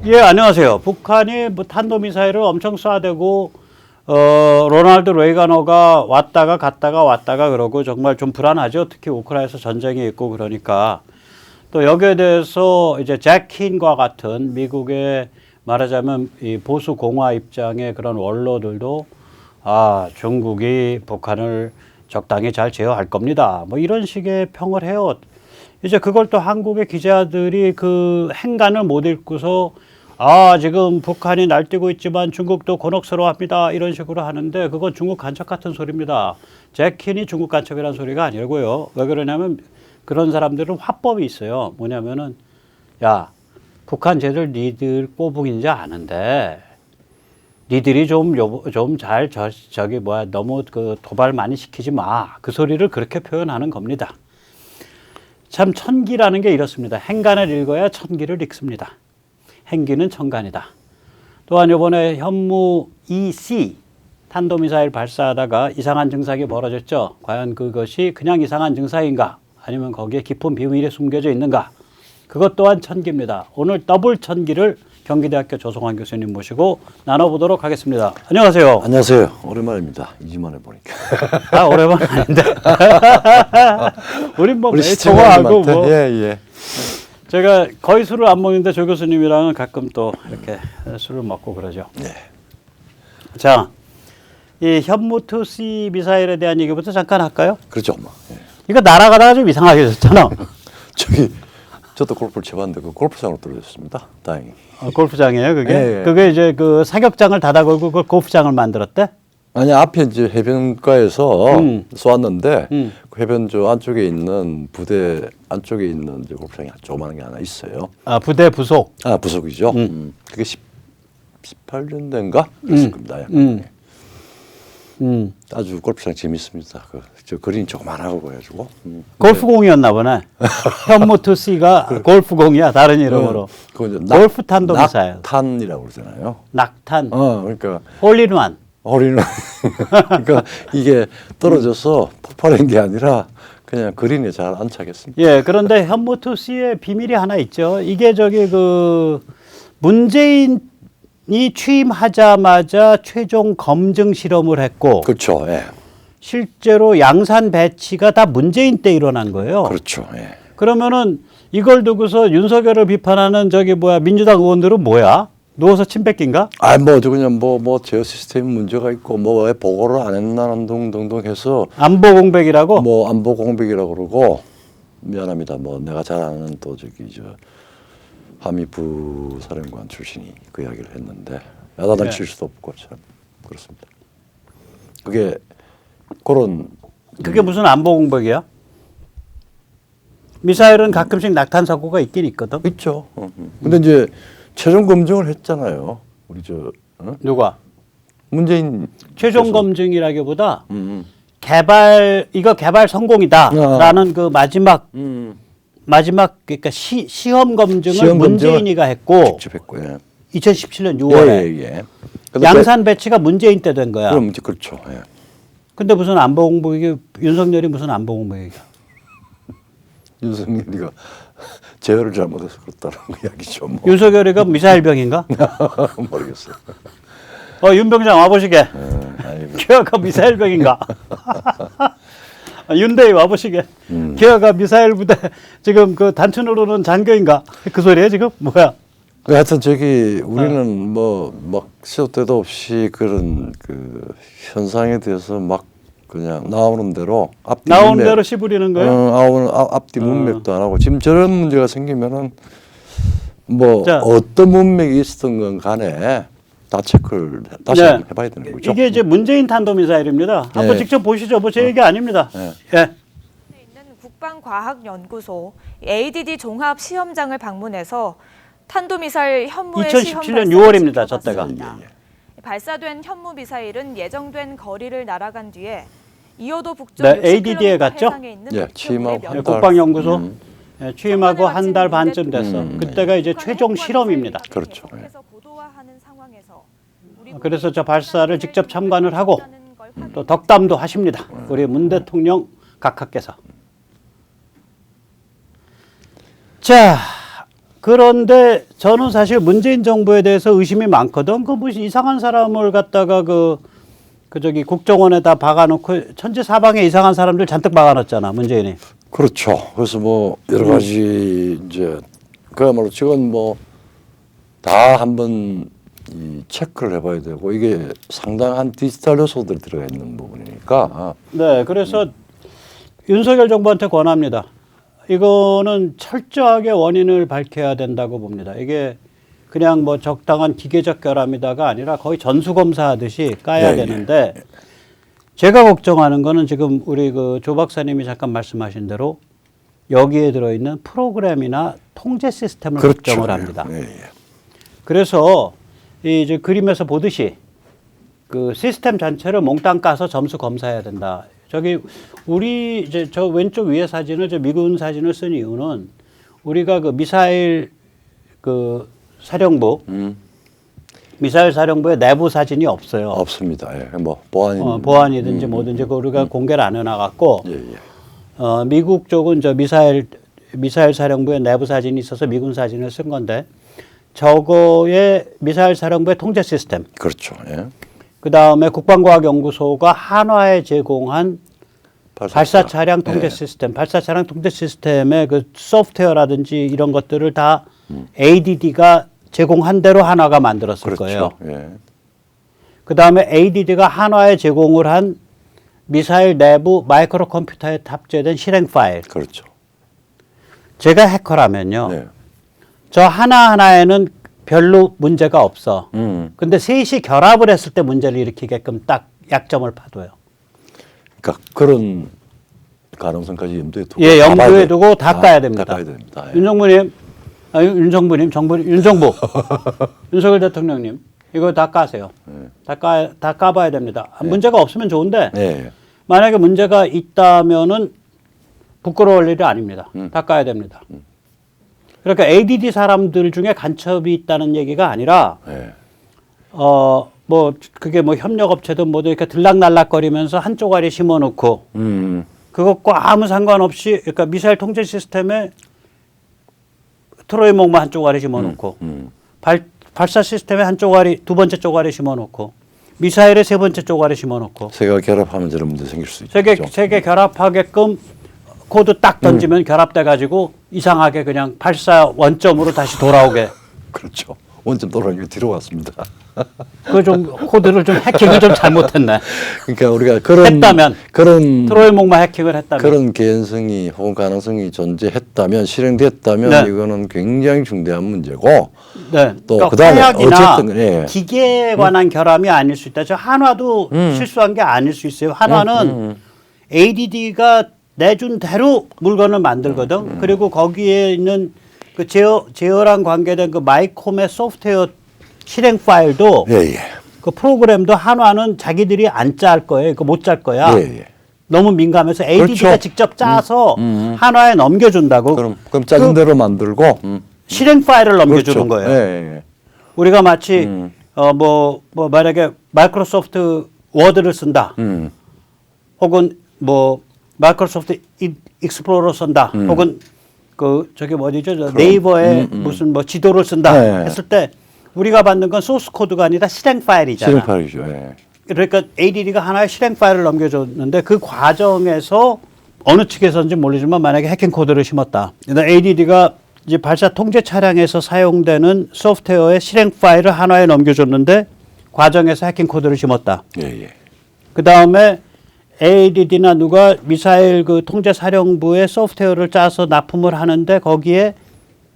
예, 안녕하세요. 북한이 뭐 탄도미사일을 엄청 쏴대고, 로널드 레이가너가 왔다가 갔다가 왔다가 그러고 정말 좀 불안하죠. 특히 우크라이나에서 전쟁이 있고 그러니까. 또 여기에 대해서 이제 잭 킨과 같은 미국의 말하자면 이 보수 공화 입장의 그런 원로들도 중국이 북한을 적당히 잘 제어할 겁니다. 뭐 이런 식의 평을 해요. 이제 그걸 또 한국의 기자들이 그 행간을 못 읽고서 지금 북한이 날뛰고 있지만 중국도 곤혹스러워합니다. 이런 식으로 하는데 그건 중국 간첩 같은 소리입니다. 잭킨이 중국 간첩이라는 소리가 아니고요. 왜 그러냐면 그런 사람들은 화법이 있어요. 뭐냐면은 야, 북한 쟤들 니들 꼬북인지 아는데 니들이 좀 잘 너무 그 도발 많이 시키지 마. 그 소리를 그렇게 표현하는 겁니다. 참 천기라는 게 이렇습니다. 행간을 읽어야 천기를 읽습니다. 행기는 천간이다. 또한 이번에 현무 EC 탄도미사일 발사하다가 이상한 증상이 벌어졌죠. 과연 그것이 그냥 이상한 증상인가? 아니면 거기에 깊은 비밀이 숨겨져 있는가? 그것 또한 천기입니다. 오늘 더블 천기를 경기대학교 조성환 교수님 모시고 나눠보도록 하겠습니다. 안녕하세요. 안녕하세요. 오랜만입니다. 2주만에 보니까. 오랜만 아닌데. 우린 뭐 우리 매일 통화하고 뭐. 예. 제가 거의 술을 안 먹는데 조 교수님이랑은 가끔 또 이렇게 술을 먹고 그러죠. 네. 자, 이 현무2C 미사일에 대한 얘기부터 잠깐 할까요? 그렇죠. 뭐. 예. 이거 날아가다가 좀 이상하게 됐잖아. 저도 골프를 쳐봤는데 그 골프장으로 떨어졌습니다. 다행히. 골프장이에요, 그게? 예. 그게 이제 그 사격장을 닫아 걸고 그걸 골프장을 만들었대? 아니 앞에 이제 해변가에서 쏘았는데 그 해변 저 안쪽에 있는 부대 안쪽에 있는 이제 골프장이 조그마한 게 하나 있어요. 부대 부속. 부속이죠. 그게 18년대인가 그랬을 겁니다. 아주 골프장 재밌습니다. 저 그린이 조그만하고 그래가지고. 골프공이었나 보네. 현무2C가 골프공이야, 다른 이름으로. 골프 탄도미사일. 낙탄이라고 그러잖아요. 낙탄. 그러니까 홀인원. 어린은 그러니까 이게 떨어져서 폭발한 게 아니라 그냥 그린에 잘 안착했습니다. 예, 그런데 현무2C의 비밀이 하나 있죠. 이게 그 문재인이 취임하자마자 최종 검증 실험을 했고, 그렇죠. 예. 실제로 양산 배치가 다 문재인 때 일어난 거예요. 그렇죠. 예. 그러면은 이걸 두고서 윤석열을 비판하는 민주당 의원들은 뭐야? 누워서 침 뱉긴가? 그냥 제어 시스템 문제가 있고 왜 보고를 안 했나는 등등등 해서 안보 공백이라고? 안보 공백이라고 그러고 미안합니다. 내가 잘 아는 또 한미 부사령관 출신이 그 이야기를 했는데 야단을 칠 수도 없고 참 그렇습니다. 그게 무슨 안보 공백이야? 미사일은 가끔씩 낙탄 사고가 있긴 있거든. 있죠. 근데 이제 최종 검증을 했잖아요. 우리 누가? 문재인 최종 검증이라기보다 개발 성공이다라는 그 마지막 그러니까 시험 검증을 문재인이가 했고 직접 했고 2017년 6월에 양산 배치가 문재인 때 된 거야. 그럼 이제 그렇죠. 예. 근데 무슨 안보 공백이 윤석열이 무슨 안보 공백이야? 윤석열이가 제어를 잘못해서 그렇다는 이야기죠. 윤석열이가 미사일병인가? 모르겠어요. 윤 병장 와보시게. 걔가 미사일병인가? 윤대위 와보시게. 걔가 미사일 부대 지금 그 단춘으로는 장교인가? 그 소리야 지금? 뭐야? 하여튼 우리는 시도 때도 없이 그런 그 현상에 대해서 그냥 나오는 대로 대로 씹으리는 거예요? 앞뒤 문맥도 안 하고 지금 저런 문제가 생기면은 어떤 문맥이 있었던 건 간에 다 체크를 다시 해봐야 되는 거죠. 이게 이제 문재인 탄도미사일입니다. 한번 직접 보시죠. 제 얘기 아닙니다. 있는 국방과학연구소 ADD 종합 시험장을 방문해서 탄도미사일 현무의 2017년 6월입니다. 저 때가. 발사된 현무 미사일은 예정된 거리를 날아간 뒤에 이호도 북쪽 ADD에 갔죠? 취임하고 국방연구소 취임하고 한 달 반쯤 됐어. 그때가 이제 최종 실험입니다. 그렇죠. 그래서 저 발사를 직접 참관을 하고 또 덕담도 하십니다. 우리 문 대통령 각하께서. 자, 그런데 저는 사실 문재인 정부에 대해서 의심이 많거든. 그 무슨 이상한 사람을 갖다가 그 저기 국정원에다 박아놓고 천지사방에 이상한 사람들 잔뜩 박아놨잖아, 문재인이. 그렇죠. 그래서 뭐 여러 가지 이제 그야말로 지금 뭐 다 한번 이 체크를 해봐야 되고 이게 상당한 디지털 요소들이 들어가 있는 부분이니까. 네, 그래서 윤석열 정부한테 권합니다. 이거는 철저하게 원인을 밝혀야 된다고 봅니다. 이게 그냥 뭐 적당한 기계적 결함이다가 아니라 거의 전수검사하듯이 까야 예, 예. 되는데 제가 걱정하는 거는 지금 우리 그 조 박사님이 잠깐 말씀하신 대로 여기에 들어있는 프로그램이나 통제 시스템을 그렇죠. 걱정을 합니다. 예, 예. 그래서 이 이제 그림에서 보듯이 그 시스템 전체를 몽땅 까서 점수 검사해야 된다. 저기 우리 이제 저 왼쪽 위에 사진을 저 미군 사진을 쓴 이유는 우리가 그 미사일 그 사령부 미사일 사령부의 내부 사진이 없어요. 없습니다. 예. 뭐 보안이 보안이든지 뭐든지 그 우리가 공개를 안 해놔갖고 예, 예. 미국 쪽은 저 미사일 사령부의 내부 사진이 있어서 미군 사진을 쓴 건데 저거의 미사일 사령부의 통제 시스템. 그렇죠. 예. 그 다음에 국방과학연구소가 한화에 제공한 발사 차량 통제 예. 시스템, 발사 차량 통제 시스템의 그 소프트웨어라든지 이런 것들을 다 ADD가 제공한 대로 한화가 만들었을 그렇죠. 거예요. 예. 그 다음에 ADD가 한화에 제공을 한 미사일 내부 마이크로 컴퓨터에 탑재된 실행 파일. 그렇죠. 제가 해커라면요. 네. 저 하나하나에는 별로 문제가 없어. 음. 근데 셋이 결합을 했을 때 문제를 일으키게끔 딱 약점을 파둬요. 그러니까 그런 가능성까지 염두에 두고 예, 염두에 가봐야 두고 다 까야 다 됩니다. 까야 됩니다. 예. 윤정부님, 윤정부, 윤석열 대통령님, 이거 다 까세요. 다 까봐야 됩니다. 문제가 없으면 좋은데 예. 만약에 문제가 있다면은 부끄러울 일이 아닙니다. 다 까야 됩니다. 그러니까 ADD 사람들 중에 간첩이 있다는 얘기가 아니라 예. 뭐 그게 뭐 협력업체든 뭐든 이렇게 들락날락거리면서 한 쪼가리 심어놓고 그것과 아무 상관없이 그러니까 미사일 통제 시스템에 트로이 목마 한 쪼가리 심어놓고 발사 시스템에 한 쪼가리 두 번째 쪼가리 심어놓고 미사일에 세 번째 쪼가리 심어놓고 세가 결합하면 저런 문제 생길 수 있죠. 세 개 결합하게끔 코드 딱 던지면 결합돼 가지고 이상하게 그냥 발사 원점으로 다시 돌아오게. 그렇죠. 원점 돌아오니까 뒤로 왔습니다. 그 좀 코드를 좀 해킹을 좀 잘못했네. 그러니까 우리가 그런 트로이 목마 해킹을 했다면 그런 개연성이 혹은 가능성이 존재했다면 실행됐다면 네. 이거는 굉장히 중대한 문제고 네. 또 그러니까 그다음에 화약이나 어쨌든 예. 기계에 관한 결함이 아닐 수 있다. 저 한화도 실수한 게 아닐 수 있어요. 한화는 ADD가 내준 대로 물건을 만들거든. 그리고 거기에 있는 그 제어랑 관계된 그 마이콤의 소프트웨어 실행 파일도 예, 예. 그 프로그램도 한화는 자기들이 안 짤 거예요. 그 못 짤 거야. 예, 예. 너무 민감해서 ADD가 그렇죠. 직접 짜서 한화에 넘겨준다고. 그럼 짜준 대로 만들고 실행 파일을 넘겨주는 그렇죠. 거예요. 예, 예. 우리가 마치 뭐 만약에 마이크로소프트 워드를 쓴다. 혹은 뭐 마이크로소프트 익스플로러 쓴다. 혹은 그 저기 어디죠? 네이버에 무슨 뭐 지도를 쓴다 네. 했을 때 우리가 받는 건 소스 코드가 아니라 실행 파일이잖아. 실행 파일이죠. 예. 그러니까 ADD가 하나의 실행 파일을 넘겨줬는데 그 과정에서 어느 측에서인지 모르지만 만약에 해킹 코드를 심었다. ADD가 이제 발사 통제 차량에서 사용되는 소프트웨어의 실행 파일을 한화에 넘겨줬는데 과정에서 해킹 코드를 심었다. 예, 예. 그 다음에 ADD나 누가 미사일 그 통제 사령부의 소프트웨어를 짜서 납품을 하는데 거기에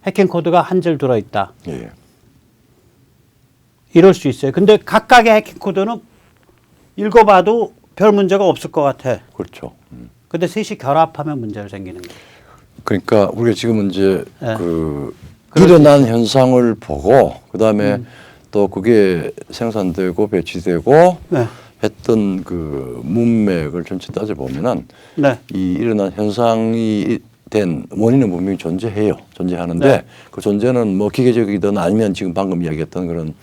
해킹 코드가 한 줄 들어있다. 예. 이럴 수 있어요. 근데 각각의 해킹 코드는 읽어봐도 별 문제가 없을 것 같아. 그렇죠. 근데 셋이 결합하면 문제가 생기는 거예요. 그러니까 우리가 지금 이제 네. 그 일어난 현상을 보고 그다음에 또 그게 생산되고 배치되고 네. 했던 그 문맥을 전체 따져보면은 네. 이 일어난 현상이 된 원인은 분명히 존재해요. 존재하는데 네. 그 존재는 뭐 기계적이든 아니면 지금 방금 이야기했던 그런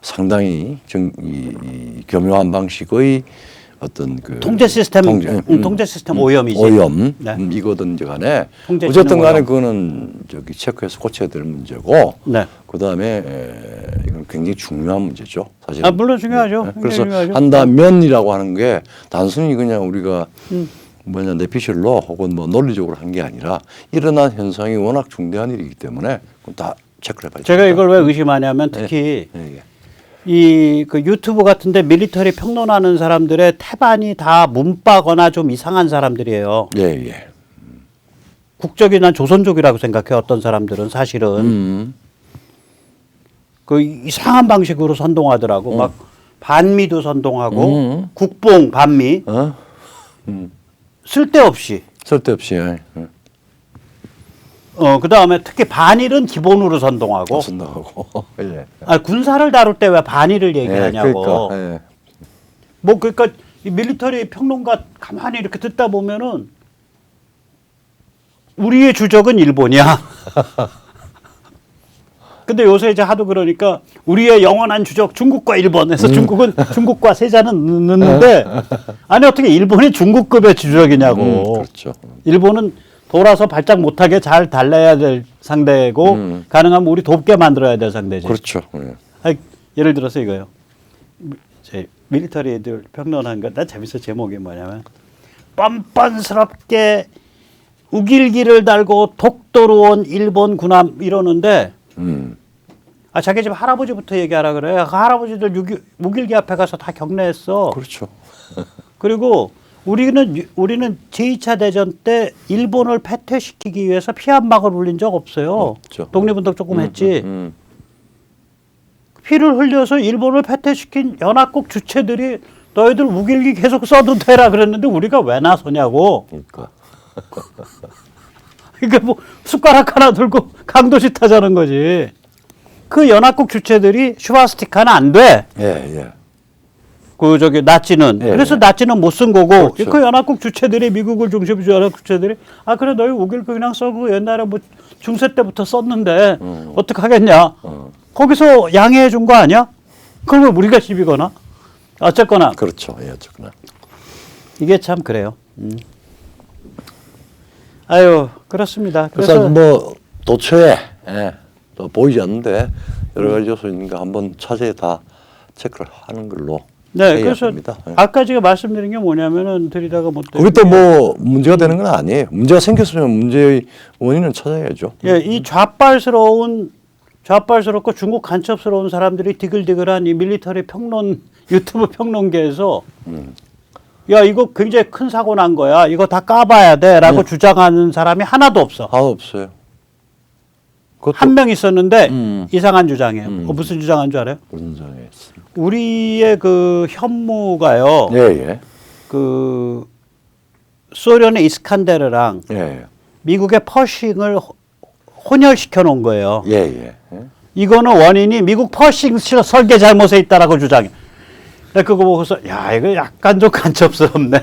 상당히 이 교묘한 방식의 어떤 그 통제 시스템 통제 시스템 오염이지. 오염 네. 이거든지 간에 통제 어쨌든 기능 간에 오염. 그거는 저기 체크해서 고쳐야 될 문제고 네. 그다음에 이건 굉장히 중요한 문제죠. 사실. 아, 물론 중요하죠. 굉장히 그래서 중요하죠. 한다면이라고 하는 게 단순히 그냥 우리가 뭐냐 내피셜로 혹은 뭐 논리적으로 한 게 아니라 일어난 현상이 워낙 중대한 일이기 때문에 그건 다 체크를 해봐야 제가 됩니다. 이걸 왜 의심하냐면 특히 예, 예. 이 그 유튜브 같은데 밀리터리 평론하는 사람들의 태반이 다 문빠거나 좀 이상한 사람들이에요. 예, 예. 국적이 난 조선족이라고 생각해. 어떤 사람들은 사실은 그 이상한 방식으로 선동하더라고. 막 반미도 선동하고 국뽕 반미 어? 쓸데없이. 쓸데없이 예. 그다음에 특히 반일은 기본으로 선동하고. 쓴다고. 예. 아, 군사를 다룰 때 왜 반일을 얘기하냐고. 그러니까, 예. 뭐 그러니까 이 밀리터리 평론가 가만히 이렇게 듣다 보면은 우리의 주적은 일본이야. 근데 요새 이제 하도 그러니까 우리의 영원한 주적 중국과 일본에서 중국은 중국과 세자는 넣는데 아니 어떻게 일본이 중국급의 주적이냐고. 그렇죠. 일본은 돌아서 발작 못하게 잘 달래야 될 상대고 가능하면 우리 돕게 만들어야 될 상대지. 그렇죠. 예. 아니, 예를 들어서 이거요. 제 밀리터리 애들 평론한 거 나 재밌어. 제목이 뭐냐면 뻔뻔스럽게 우길기를 달고 독도로 온 일본 군함 이러는데 아 자기 집 할아버지부터 얘기하라 그래. 그 할아버지들 우길기 앞에 가서 다 경례했어. 그렇죠. 그리고 우리는 제2차 대전 때 일본을 패퇴시키기 위해서 피 한 방울 흘린 적 없어요. 없죠. 독립운동 조금 했지. 피를 흘려서 일본을 패퇴시킨 연합국 주체들이 너희들 우길기 계속 써도 되라 그랬는데 우리가 왜 나서냐고. 그러니까. 그러니까 뭐 숟가락 하나 들고 강도짓 하자는 거지. 그 연합국 주체들이 슈바스티카는 안 돼. 예, 예. 그 저기 나치는 예, 그래서 예. 나치는 못 쓴 거고 그렇죠. 그 연합국 주체들이 미국을 중심으로 연합국 주체들이 아 그래 너희 우길기 그냥 써고 옛날에 뭐 중세 때부터 썼는데 어떡 하겠냐. 거기서 양해해 준 거 아니야? 그러면 우리가 시비거나 어쨌거나 그렇죠. 예, 어쨌거나. 이게 참 그래요. 아유 그렇습니다. 그래서 뭐 도처에 예, 또 보이지 않는데 여러 가지 요소 있는가 한번 차제에 다 체크를 하는 걸로 네, 해야 그래서 됩니다. 예. 아까 제가 말씀드린 게 뭐냐면은 들이다가 못 그게 또 뭐 문제가 되는 건 아니에요. 문제가 생겼으면 문제의 원인은 찾아야죠. 예, 이 좌빨스럽고 중국 간첩스러운 사람들이 디글디글한 이 밀리터리 평론 유튜브 평론계에서 야 이거 굉장히 큰 사고 난 거야. 이거 다 까봐야 돼라고 주장하는 사람이 하나도 없어. 하나도 없어요. 한 명 있었는데 이상한 주장이에요. 무슨 주장한 줄 알아요? 무슨 장에 있습니다. 우리의 그 현무가요. 예, 예. 그 소련의 이스칸데르랑 예, 예. 미국의 미국의 퍼싱을 혼혈시켜 놓은 거예요. 예, 예. 예. 이거는 원인이 미국 퍼싱 설계 잘못에 있다라고 주장해. 내가 그거 보고서 야 이거 약간 좀 간첩스럽네.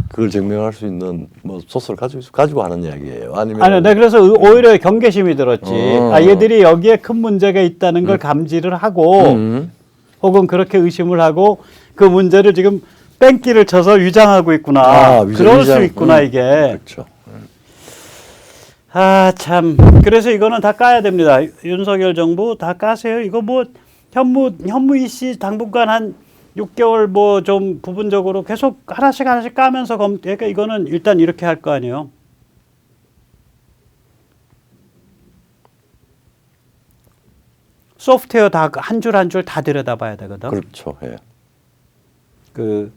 그걸 증명할 수 있는 뭐 소스를 가지고 하는 이야기예요. 아니면 아니, 내가 그래서 오히려 경계심이 들었지. 어. 아 얘들이 여기에 큰 문제가 있다는 걸 감지를 하고 혹은 그렇게 의심을 하고 그 문제를 지금 뺑기를 쳐서 위장하고 있구나. 그럴 수 있구나 이게. 그렇죠. 아, 참. 그래서 이거는 다 까야 됩니다. 윤석열 정부 다 까세요. 이거 뭐 현무이 씨 당분간 한 6개월 뭐 좀 부분적으로 계속 하나씩 까면서 그러니까 이거는 일단 이렇게 할 거 아니에요. 소프트웨어 다 한 줄 한 줄 다 들여다봐야 되거든. 그렇죠. 예. 그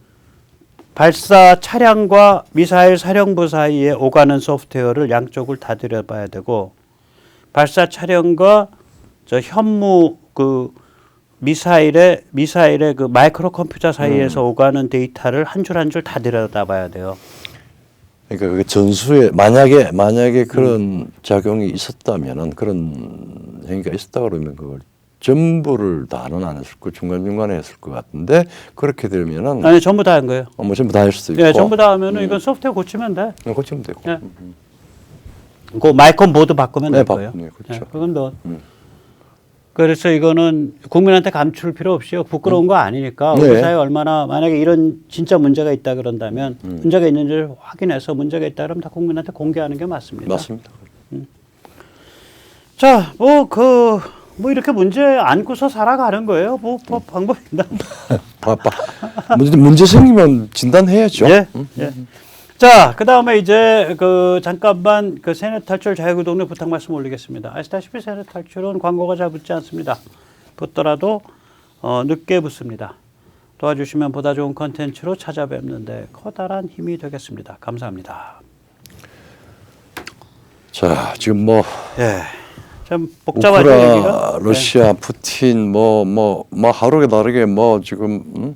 발사 차량과 미사일 사령부 사이에 오가는 소프트웨어를 양쪽을 다 들여봐야 되고 발사 차량과 저 현무 그 미사일의 그 마이크로 컴퓨터 사이에서 오가는 데이터를 한 줄 한 줄 다 들여다봐야 돼요. 그러니까 그게 전수에 만약에 그런 작용이 있었다면은 그런 행위가 있었다 그러면 그걸 전부를 다는 안 했을 거 중간중간에 했을 것 같은데 그렇게 되면은 아니 전부 다 한 거예요. 뭐 전부 다 할 수도 있고. 네, 전부 다 하면은 이건 소프트웨어 고치면 돼. 고치면 되고. 네. 그 마이콘 보드 바꾸면 될 네, 거예요. 네, 그렇죠. 그건 뭐 그래서 이거는 국민한테 감출 필요 없이요. 부끄러운 거 아니니까 네. 우리 사회 얼마나 만약에 이런 진짜 문제가 있다 그런다면 문제가 있는지를 확인해서 문제가 있다 그러면 다 국민한테 공개하는 게 맞습니다. 맞습니다. 자, 뭐 이렇게 문제 안고서 살아가는 거예요. 뭐 방법이 있나? 문제 생기면 진단해야죠. 예. 예. 자, 그다음에 이제 잠깐만 세넷 탈출 자유구독료 부탁 말씀 올리겠습니다. 아시다시피 세넷 탈출은 광고가 잘 붙지 않습니다. 붙더라도 늦게 붙습니다. 도와주시면 보다 좋은 컨텐츠로 찾아뵙는데 커다란 힘이 되겠습니다. 감사합니다. 자, 지금 뭐 예. 좀 복잡하죠 우크라, 얘기가. 러시아, 푸틴 뭐 하루가 다르게 뭐 지금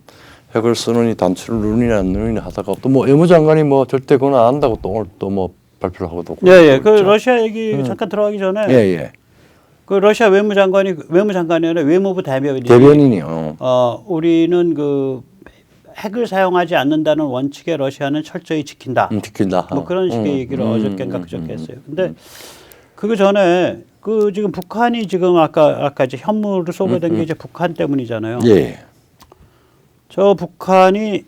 핵을 쓰느니 단추를 누르냐 안 누르냐 하다가 또 뭐 외무장관이 뭐 절대 그건 안 한다고 또 오늘 또 뭐 발표를 하고 또. 예. 그 러시아 얘기 잠깐 들어가기 전에 예. 그 러시아 외무장관이 아니라 외무부 대변인이 대변인이요. 우리는 핵을 사용하지 않는다는 원칙에 러시아는 철저히 지킨다. 지킨다. 뭐 그런 식의 얘기를 어저께인가 그저께 했어요. 근데 그 전에 지금 북한이 지금 아까 이제 현무를 쏘게 된 게 이제 북한 때문이잖아요. 예. 저 북한이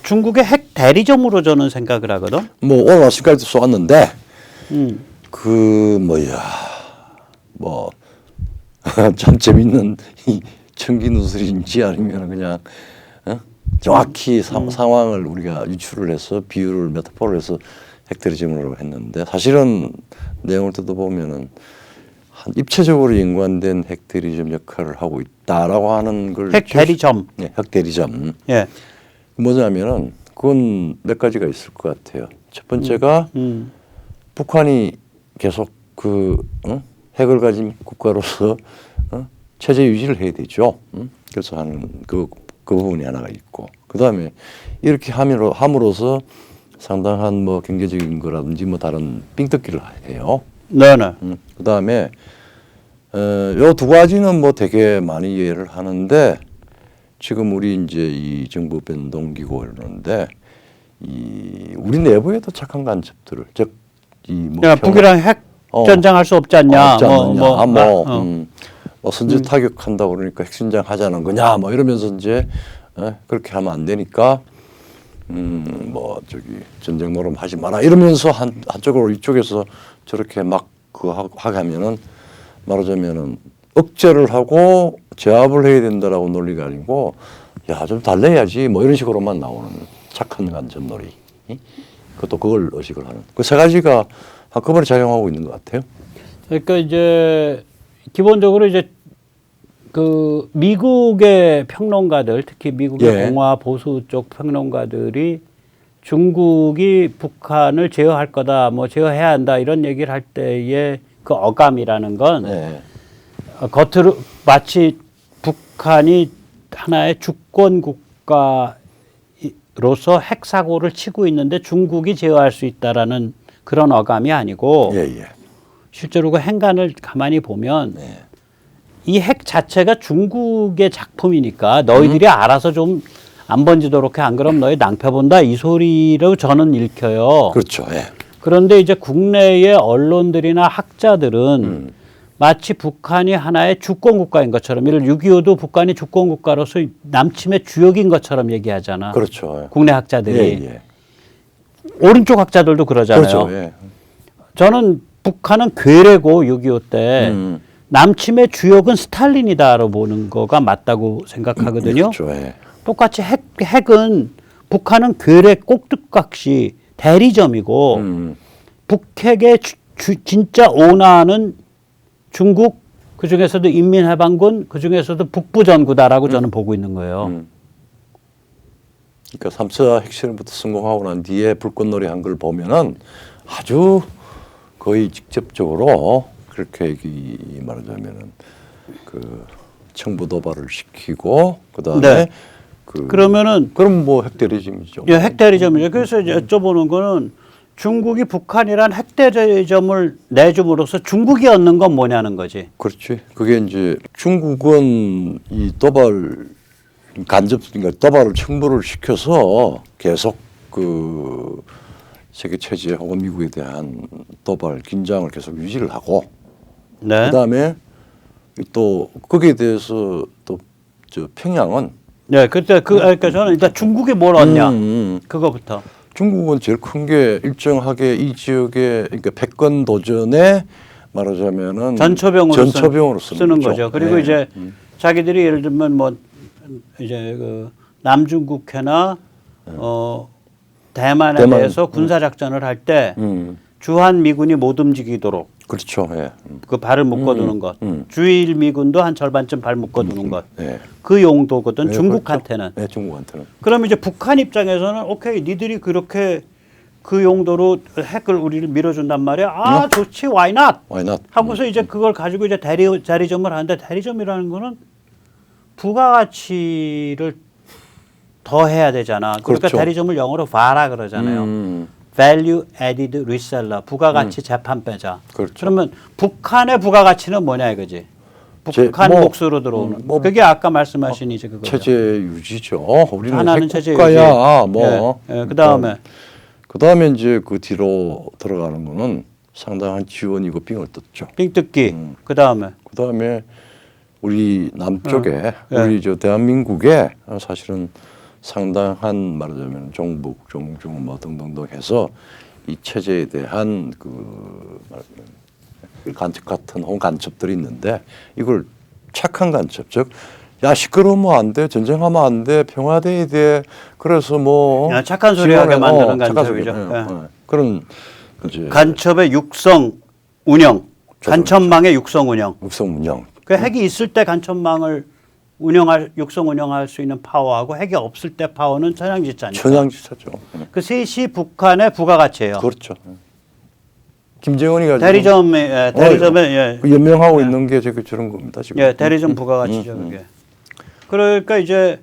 중국의 핵 대리점으로 저는 생각을 하거든. 뭐 오늘 아침까지도 쏘았는데 음. 참 재밌는 이 청기 누설인지 아니면 그냥 정확히 상황을 우리가 유추를 해서 비유를 메타포를 해서 핵대리점으로 했는데 사실은 내용을 뜯어보면은 한 입체적으로 연관된 핵대리점 역할을 하고 있다라고 하는 걸 핵대리점. 네, 핵대리점. 예. 뭐냐면은 그건 몇 가지가 있을 것 같아요. 첫 번째가 북한이 계속 핵을 가진 국가로서 체제 유지를 해야 되죠. 그래서 하는 그 부분이 하나가 있고, 그 다음에 이렇게 함으로써 상당한 뭐 경제적인 거라든지 뭐 다른 삥뜯기를 해요. 네네. 그 다음에 요 두 가지는 뭐 되게 많이 이해를 하는데 지금 우리 이제 이 정부 변동기고 이러는데 우리 내부에도 착한 간첩들을 야, 북이랑 핵 전쟁할 수 없지 않냐. 선제 타격한다고 그러니까 핵전쟁 하자는 거냐 뭐 이러면서 이제 그렇게 하면 안 되니까 전쟁 노름 하지 마라 이러면서 한쪽으로 이쪽에서 저렇게 막 하게 하면은 말하자면은 억제를 하고 제압을 해야 된다라고 논리가 아니고 야 좀 달래야지 뭐 이런 식으로만 나오는 착한 간접놀이. 그것도 그걸 의식을 하는 그 세 가지가 한꺼번에 작용하고 있는 것 같아요. 그러니까 이제 기본적으로 이제 미국의 평론가들 특히 미국의 공화 보수 쪽 평론가들이 중국이 북한을 제어할 거다, 뭐 제어해야 한다 이런 얘기를 할 때의 그 어감이라는 건 겉으로 마치 북한이 하나의 주권 국가로서 핵 사고를 치고 있는데 중국이 제어할 수 있다라는 그런 어감이 아니고 실제로 그 행간을 가만히 보면 이 핵 자체가 중국의 작품이니까 너희들이 알아서 좀 안 번지도록 해. 안 그럼 너희 낭패 본다. 이 소리로 저는 읽혀요. 그렇죠. 그런데 이제 국내의 언론들이나 학자들은 마치 북한이 하나의 주권 국가인 것처럼, 예를 6.25도 북한이 주권 국가로서 남침의 주역인 것처럼 얘기하잖아. 그렇죠. 국내 학자들이. 오른쪽 학자들도 그러잖아요. 그렇죠. 저는 북한은 괴뢰고 6.25 때 남침의 주역은 스탈린이다로 보는 거가 맞다고 생각하거든요. 그렇죠. 똑같이 핵은 북한은 괴뢰 꼭두각시 대리점이고 북핵의 진짜 오나는 중국, 그중에서도 인민해방군, 그중에서도 북부전구다라고 저는 보고 있는 거예요. 그러니까 3차 핵실험부터 성공하고 난 뒤에 불꽃놀이 한 걸 보면은 아주 거의 직접적으로 그렇게 말하자면은 청부 도발을 시키고 그다음에 그러면은 그럼 뭐 핵대리점이죠. 예, 핵대리점이죠. 그래서 이제 여쭤보는 거는 중국이 북한이란 핵대리점을 내줌으로써 중국이 얻는 건 뭐냐는 거지. 그렇지. 그게 이제 중국은 이 그러니까 도발을 청부를 시켜서 계속 세계 체제 혹은 미국에 대한 도발 긴장을 계속 유지를 하고 그다음에 또 거기에 대해서 또 저 평양은 네, 그때 그러니까 저는 일단 중국이 뭘 얻냐 그거부터. 중국은 제일 큰 게 일정하게 이 지역에 그러니까 패권 도전에 말하자면은 전초병으로 쓰는 거죠. 그리고 네. 이제 자기들이 예를 들면 뭐 이제 그 남중국해나 대만에 대해서 군사 작전을 할 때 주한 미군이 못 움직이도록 그렇죠. 예. 그 발을 묶어두는 것, 주일 미군도 한 절반쯤 발 묶어두는 것, 예. 그 용도거든. 네, 중국한테는. 그렇죠. 네, 중국한테는. 그럼 이제 북한 입장에서는 오케이, 니들이 그렇게 그 용도로 핵을 우리를 밀어준단 말이야. 아 좋지, why not? Why not? 하고서 이제 그걸 가지고 이제 대리점을 하는데 대리점이라는 거는 부가가치를 더 해야 되잖아. 그러니까 그렇죠. 대리점을 영어로 VARA 그러잖아요. Value Added Reseller, 부가가치 재판배자. 그렇죠. 그러면 북한의 부가가치는 뭐냐 이거지. 북한 뭐, 몫으로 들어오는. 그게 아까 말씀하신 이제 그거죠. 체제 유지죠. 우리는 하나는 체제 핵국가야. 유지. 뭐. 그다음에 그다음에 이제 그 뒤로 들어가는 거는 상당한 지원이고 빙을 떴죠. 삥 뜯기. 그다음에 그다음에 우리 남쪽에 우리 저 대한민국에 사실은 상당한 말하자면 종북, 종중 뭐 등등등 해서 이 체제에 대한 그 말하자면 간첩 같은 홍간첩들이 있는데 이걸 착한 간첩 즉 야 시끄러우면 안 돼, 전쟁하면 안 돼, 평화돼야 돼. 그래서 뭐 착한 소리 하게 만드는 간첩이죠. 그런 이제 간첩의 육성 운영, 간첩망의 육성 운영. 육성 운영. 그 핵이 있을 때 간첩망을 육성 운영할 수 있는 파워하고 핵이 없을 때 파워는 천양지차니까. 천양지차죠. 그 셋이 북한의 부가가치예요. 그렇죠. 김정은이 가지고 대리점에 연명하고 있는 게 저런 겁니다. 지금. 예, 대리점 부가가치죠, 그게. 그러니까 이제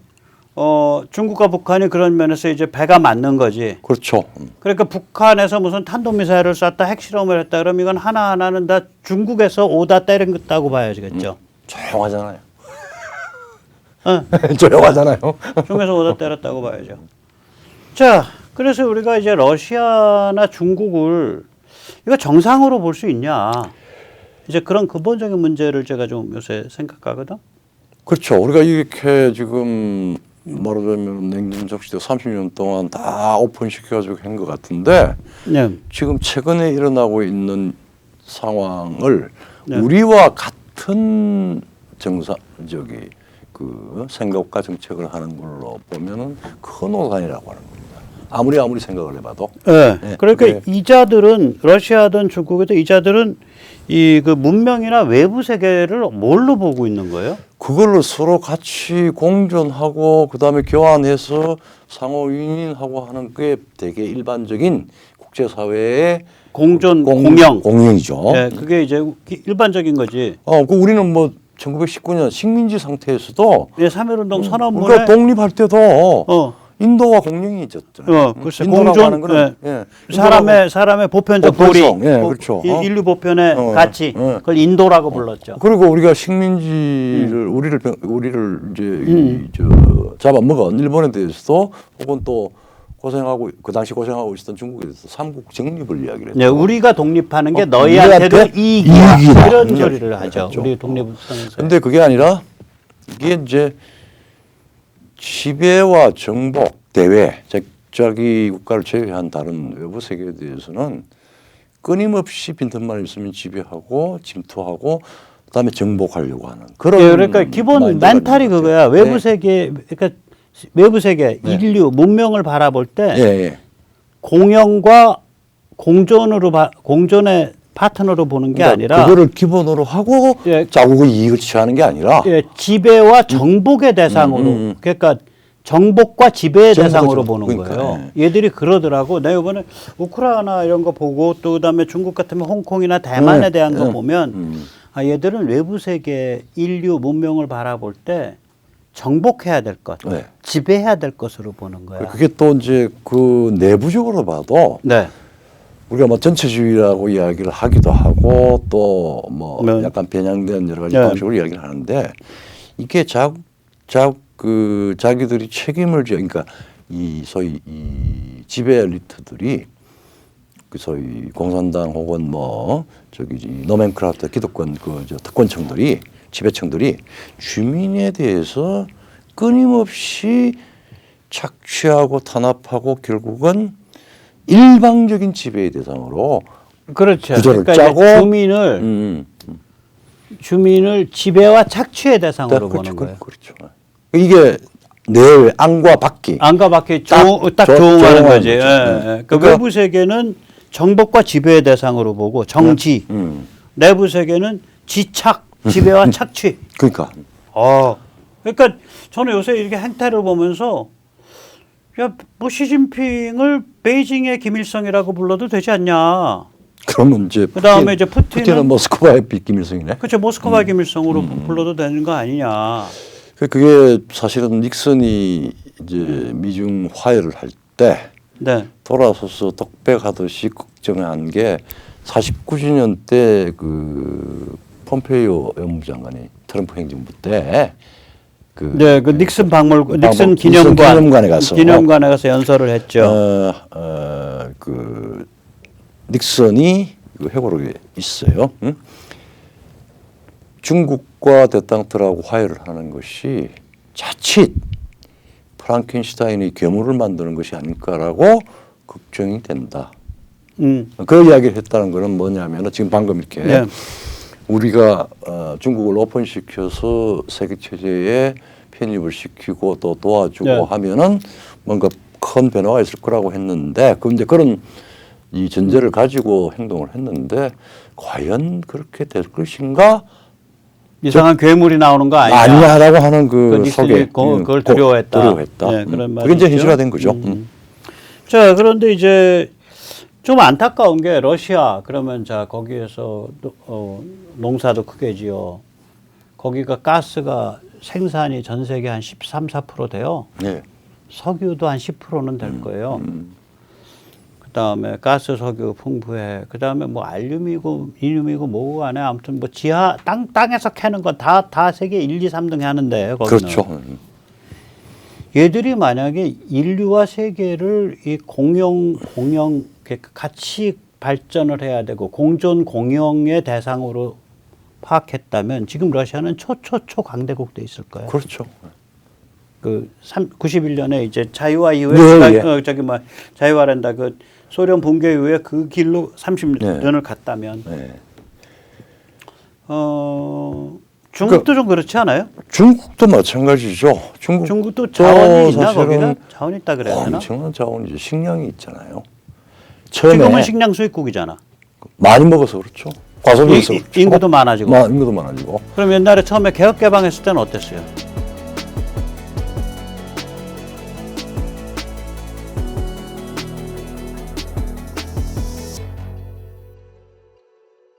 중국과 북한이 그런 면에서 이제 배가 맞는 거지. 그렇죠. 그러니까 북한에서 무슨 탄도미사일을 쐈다 핵실험을 했다 그러면 이건 하나하나는 다 중국에서 오다 때렸다고 봐야겠죠. 조용하잖아요. 조용하잖아요. 중국에서 오다 때렸다고 봐야죠. 자, 그래서 우리가 이제 러시아나 중국을 이거 정상으로 볼 수 있냐. 이제 그런 근본적인 문제를 제가 좀 요새 생각하거든. 그렇죠. 우리가 이렇게 지금 말하자면 냉전적 시대 30년 동안 다 오픈시켜가지고 한 것 같은데 네. 지금 최근에 일어나고 있는 상황을 우리와 같은 그 생각과 정책을 하는 걸로 보면은 큰 오산이라고 하는 겁니다. 아무리 생각을 해봐도. 네. 그러니까 이자들은 러시아든 중국이든 이자들은 이 그 문명이나 외부 세계를 뭘로 보고 있는 거예요? 그걸로 서로 같이 공존하고 그다음에 교환해서 상호 윈윈하고 하는 게 되게 일반적인 국제사회의 공영이죠. 네, 그게 이제 일반적인 거지. 그 우리는 뭐 1919년 식민지 상태에서도 예, 3.1운동 선언문에 그러니까 독립할 때도 인도와 공영이 있었잖아요. 글쎄, 공존하는 거는 사람의 보편적 도리, 그렇죠. 인류 보편의 가치, 그걸 인도라고 불렀죠. 그리고 우리가 식민지를 우리를 이제 잡아먹은 일본에 대해서도 혹은 또 그 당시 고생하고 있었던 중국에 대해서 삼국 정립을 이야기를 했죠. 네, 우리가 독립하는 게 너희한테도 이익이다. 이런 소리를 하죠. 그렇죠. 우리 독립선에서. 근데 그게 아니라 이게 이제 지배와 정복, 대외, 자기 국가를 제외한 다른 외부 세계에 대해서는 끊임없이 빈틈만 있으면 지배하고 침투하고 그다음에 정복하려고 하는 그런. 그러니까 기본 멘탈이 그거야. 외부 세계, 그러니까 외부 세계, 인류, 문명을 바라볼 때 공영과 공존의 파트너로 보는 게 아니라 그거를 기본으로 하고 자국의 이익을 취하는 게 아니라 지배와 정복의 대상으로 그러니까 정복과 지배의 대상으로 보는 거예요. 얘들이 그러더라고. 내가 이번에 우크라이나 이런 거 보고 또 그다음에 중국 같으면 홍콩이나 대만에 대한 거 보면 얘들은 외부 세계 인류 문명을 바라볼 때 정복해야 될 것, 지배해야 될 것으로 보는 거야. 그게 또 이제 그 내부적으로 봐도 우리가 뭐 전체주의라고 이야기를 하기도 하고 또 뭐 약간 변형된 여러 가지 방식으로 이야기를 하는데 이게 자기들이 책임을 그러니까 이 소위 이 지배 엘리트들이 그 소위 공산당 혹은 뭐 저기 노멘크라프트 기득권 특권층들이 지배층들이 주민에 대해서 끊임없이 착취하고 탄압하고 결국은 일방적인 지배의 대상으로 그렇죠. 구조를 그러니까 짜고 이제 주민을 지배와 착취의 대상으로 보는 거예요. 그렇죠. 이게 내외 안과 밖이 안과 밖에 딱 딱 조응하는 조응하는 거지. 거죠. 그 그러니까 외부 세계는 정복과 지배의 대상으로 보고 정지, 내부 세계는 지착, 지배와 착취. 그러니까 그러니까 저는 요새 이렇게 행태를 보면서 야, 뭐 시진핑을 베이징의 김일성이라고 불러도 되지 않냐. 그러면 이제 그다음에 이제 푸틴은 모스크바의 김일성이네. 그렇죠. 모스크바 김일성으로 불러도 되는 거 아니냐. 그게 사실은 닉슨이 이제 미중 화해를 할 때 네. 돌아서서 독백하듯이 걱정한 게 49주년 때 그 폼페이오 외무장관이 트럼프 행정부 때 그 닉슨 닉슨 기념관에 가서 연설을 했죠. 그 닉슨이 그 회고록에 있어요. 응? 중국과 대땅들하고 화해를 하는 것이 자칫 프랑켄슈타인이 괴물을 만드는 것이 아닐까라고 걱정이 된다. 그 이야기를 했다는 것은 뭐냐면 지금 방금 이렇게 네. 우리가 중국을 오픈시켜서 세계 체제에 편입을 시키고 또 도와주고 네. 하면은 뭔가 큰 변화가 있을 거라고 했는데 그런데 그런 이 전제를 가지고 행동을 했는데 과연 그렇게 될 것인가? 이상한 괴물이 나오는 거 아니냐. 아니냐라고 하는 그 닉슨이 속에 그걸 두려워했다. 네, 그런 그게 이제 말이죠. 현실화된 거죠. 자, 그런데 이제 좀 안타까운 게 러시아 그러면 자 거기에서 농사도 크게 지어 거기가 가스가 생산이 전 세계 한 13, 4% 돼요. 네. 석유도 한 10%는 될 거예요. 그다음에 가스 석유 풍부해. 그다음에 뭐 알륨이고 이듐이고 뭐고 간에 아무튼 뭐 지하 땅에서 캐는 건 다 세계 1, 2, 3등 하는데 거기는. 그렇죠. 얘들이 만약에 인류와 세계를 이 공영 같이 발전을 해야 되고 공존 공영의 대상으로 파악했다면 지금 러시아는 초초초 강대국 돼 있을 거예요. 그렇죠. 91년에 이제 자유화 이후에 예. 자유화란다 그 소련 붕괴 이후에 그 길로 30년을 갔다면 네. 중국도 좀 그렇지 않아요? 중국도 마찬가지죠. 중국도 자원이 있나 사실은 거기다? 자원 있다 그래야 되나? 엄청난 자원이죠. 식량이 있잖아요. 지금은 식량 수입국이잖아. 많이 먹어서 그렇죠. 과소비해서 그렇죠. 인구도 많아지고. 인구도 많아지고. 그럼 옛날에 처음에 개혁 개방했을 때는 어땠어요?